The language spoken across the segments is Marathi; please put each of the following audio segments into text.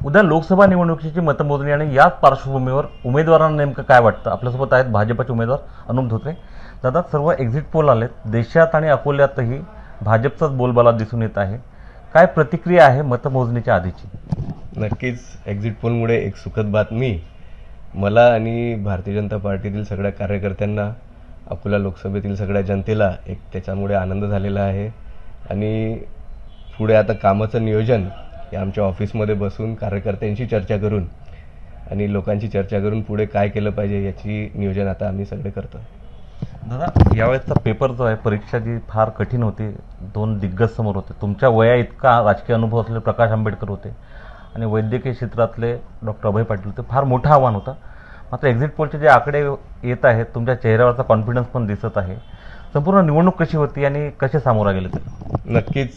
उद्या लोकसभा निवडणुकीची मतमोजणी आणि याच पार्श्वभूमीवर उमेदवारांना नेमकं काय वाटतं? आपल्यासोबत आहेत भाजपचे उमेदवार अनुप धोत्रे. दादा, सर्व एक्झिट पोल आलेत, देशात आणि अकोल्यातही भाजपचाच बोलबाला दिसून येत आहे. काय प्रतिक्रिया आहे मतमोजणीच्या आधीची? नक्कीच एक्झिट पोलमुळे एक सुखद बातमी मला आणि भारतीय जनता पार्टीतील सगळ्या कार्यकर्त्यांना, अकोला लोकसभेतील सगळ्या जनतेला एक त्याच्यामुळे आनंद झालेला आहे. आणि पुढे आता कामाचं नियोजन हे आमच्या ऑफिसमध्ये बसून कार्यकर्त्यांशी चर्चा करून आणि लोकांची चर्चा करून पुढे काय केलं पाहिजे याची नियोजन आता आम्ही सगळे करतो. दादा, यावेळेचा पेपर जो आहे, परीक्षा जी फार कठीण होती, दोन दिग्गज समोर होते. तुमच्या वया इतका राजकीय अनुभव असलेले प्रकाश आंबेडकर होते आणि वैद्यकीय क्षेत्रातले डॉक्टर अभय पाटील होते. फार मोठं आव्हान होतं. मात्र एक्झिट पोलचे जे आकडे येत आहेत, तुमच्या चेहऱ्यावरचा कॉन्फिडन्स पण दिसत आहे. संपूर्ण निवडणूक कशी होती आणि कसे सामोरा गेले ते? नक्कीच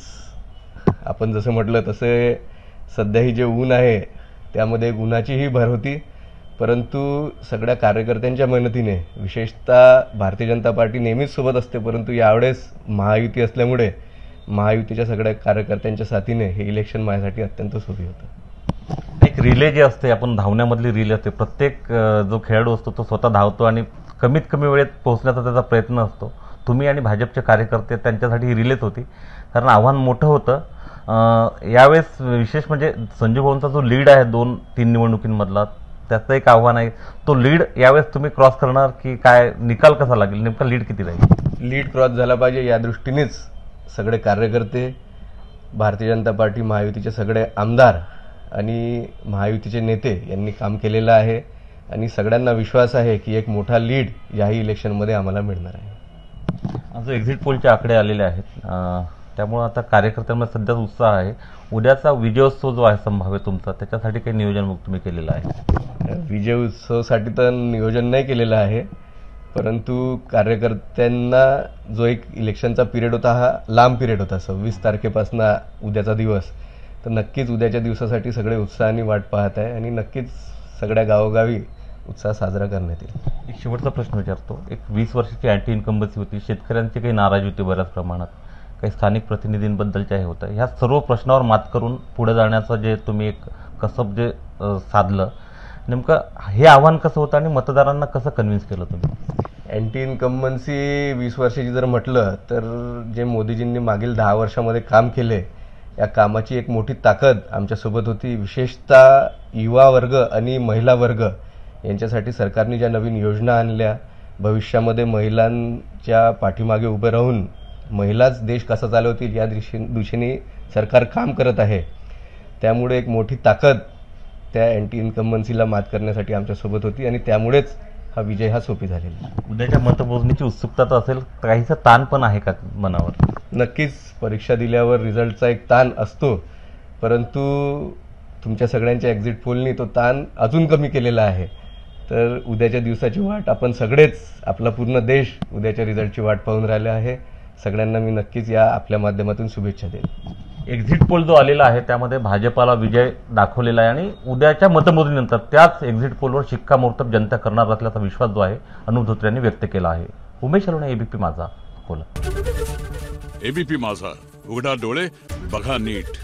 आपण जसं म्हटलं तसे सध्याही जे ऊन आहे त्यामध्ये उन्हाचीही भर होती, परंतु सगळ्या कार्यकर्त्यांच्या मेहनतीने, विशेषतः भारतीय जनता पार्टी नेहमीच सोबत असते, परंतु यावेळेस महायुती असल्यामुळे महायुतीच्या सगळ्या कार्यकर्त्यांच्या साथीने हे इलेक्शन माझ्यासाठी अत्यंत सोपी होतं. एक रिले जे असते, आपण धावण्यामधली रिले असते, प्रत्येक जो खेळाडू असतो तो स्वतः धावतो आणि कमीत कमी वेळेत पोहोचण्याचा त्याचा प्रयत्न असतो. तुम्ही आणि भाजपचे कार्यकर्ते त्यांच्यासाठी ही रिलेच होती, कारण आव्हान मोठं होतं. यावेळेस विशेष म्हणजे संजू भाऊंचा जो लीड आहे 2-3 निवडणुकींमधला, त्याचं एक आव्हान आहे. तो लीड यावेळेस तुम्ही क्रॉस करणार की काय? निकाल कसा लागेल? नेमका लीड किती राहील? लीड क्रॉस झाला पाहिजे या दृष्टीनेच सगळे कार्यकर्ते, भारतीय जनता पार्टी, महायुतीचे सगळे आमदार आणि महायुतीचे नेते यांनी काम केलेलं आहे आणि सगळ्यांना विश्वास आहे की एक मोठा लीड याही इलेक्शनमध्ये आम्हाला मिळणार आहे. जो एक्झिट पोलचे आकडे आलेले आहेत, त्यामुळे आता कार्यकर्त्यांमध्ये सध्याच उत्साह आहे. उद्याचा विजयोत्सव जो आहे संभाव्य तुमचा, त्याच्यासाठी काही नियोजन मग तुम्ही केलेलं आहे? विजय उत्सवासाठी तर नियोजन नाही केलेलं आहे, परंतु कार्यकर्त्यांना जो एक इलेक्शनचा पिरियड होता, हा लांब पिरियड होता, 26 तारखेपासून उद्याचा दिवस, तर नक्कीच उद्याच्या दिवसासाठी सगळे उत्साहाने वाट पाहत आहे आणि नक्कीच सगळ्या गावोगावी उत्साह साजरा करण्यात येईल. एक शेवटचा प्रश्न विचारतो. एक 20 वर्षाची अँटी इन्कम्बन्सी होती, शेतकऱ्यांची काही नाराजी होती बऱ्याच प्रमाणात, काही स्थानिक प्रतिनिधींबद्दलच्या हे होतं. ह्या सर्व प्रश्नावर मात करून पुढे जाण्याचं जे तुम्ही एक कसब जे साधलं, नेमकं हे आव्हान कसं होतं आणि मतदारांना कसं कन्व्हिन्स केलं तुम्ही? अँटी इन्कम्बन्सी 20 वर्षाची जर म्हटलं तर जे मोदीजींनी मागील 10 वर्षामध्ये काम केले, या कामाची एक मोठी ताकद आमच्यासोबत होती. विशेषतः युवा वर्ग आणि महिला वर्ग यांच्यासाठी सरकारने ज्या नवीन योजना आणल्या, भविष्यामध्ये महिलांच्या पाठीमागे उभे राहून महिलाच देश कसा चालवतील या दिशेने सरकार काम करत आहे. त्यामुळे एक मोठी ताकद त्या अँटी इन्कम्बन्सीला मात करण्यासाठी आमच्यासोबत होती आणि त्यामुळेच हा विजय हा सोपी झालेला. उद्याच्या मतमोजणीची उत्सुकता तर असेल, काहीसा ताण पण आहे का मनावर? नक्कीच परीक्षा दिल्यावर रिझल्टचा एक ताण असतो, परंतु तुमच्या सगळ्यांच्या एक्झिट पोलनी तो ताण अजून कमी केलेला आहे. तर उद्याच्या दिवसाची वाट आपण सगळेच, आपला पूर्ण देश उद्याच्या रिझल्टची वाट पाहून राहिला आहे. सगळ्यांना मी नक्कीच या आपल्या माध्यमातून शुभेच्छा देईन. एक्झिट पोल जो आलेला आहे त्यामध्ये भाजपाला विजय दाखवलेला आहे आणि उद्याच्या मतमोजणीनंतर त्याच एक्झिट पोलवर शिक्कामोर्तब जनता करणार असल्याचा विश्वास जो आहे अनुप धोत्रे यांनी व्यक्त केला आहे. उमेश अलोणे, एबीपी माझा, अकोला. एबीपी माझा, उघडा डोळे बघा नीट.